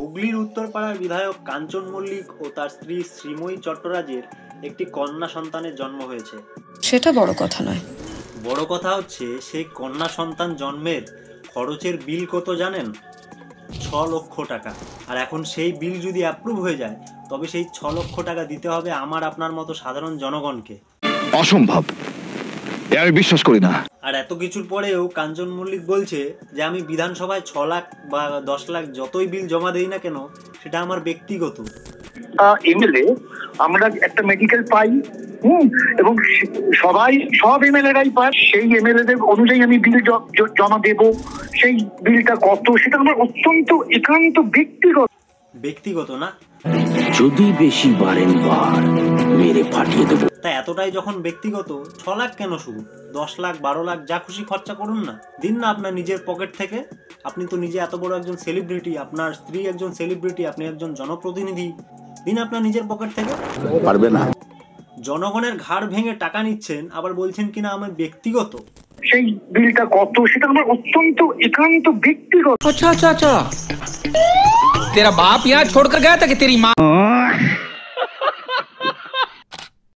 হুগলির উত্তরপাড়ার বিধায়ক কাঞ্চন মল্লিক ও তার স্ত্রী শ্রীময়ী চট্টরাজের একটি কন্যা সন্তানের জন্ম হয়েছে। সেটা বড় কথা নয়। বড় কথা হচ্ছে সেই কন্যা সন্তান জন্মের খরচের বিল কত জানেন? 6 লক্ষ টাকা। আর এখন সেই বিল যদি অ্যাপ্রুভ হয়ে যায় তবে সেই 6 লক্ষ টাকা দিতে হবে আমার আপনার মতো সাধারণ জনগণকে। অসম্ভব, আমি বিশ্বাস করি না। আর এত কিছুর পরেও কাঞ্চন মল্লিক বলছে যে আমি বিধানসভায় 6 লাখ বা 10 লাখ যতই বিল জমা দেই না কেন সেটা আমার ব্যক্তিগত। এমএলএ আমরা একটা মেডিকেল পাই, এবং সব এমএলএরাই পায়, সেই এমএলএদের অনুযায়ী আমি বিল জমা দেব। সেই বিলটা কত সেটা আমার অত্যন্ত একান্ত ব্যক্তিগত না, যদি বেশি বারেনবার মেরে ফাটিয়ে দেবো। তা এতটাই যখন ব্যক্তিগত 6 লাখ কেন, শুরু 10 লাখ 12 লাখ যা খুশি খরচা করুন না, দিন না আপনার নিজের পকেট থেকে। আপনি তো নিজে এত বড় একজন সেলিব্রিটি, আপনার স্ত্রী একজন সেলিব্রিটি, আপনি একজন জনপ্রতিনিধি, দিন আপনার নিজের পকেট থেকে। পারবে না। জনগণের ঘাড় ভেঙে টাকা নিচ্ছেন, আবার বলছেন কিনা আমার ব্যক্তিগত। সেই বিলটা কত সেটা আমার অত্যন্ত একান্ত ব্যক্তিগত। अच्छा अच्छा अच्छा, तेरा बाप यहाँ छोड़कर गया था कि तेरी माँ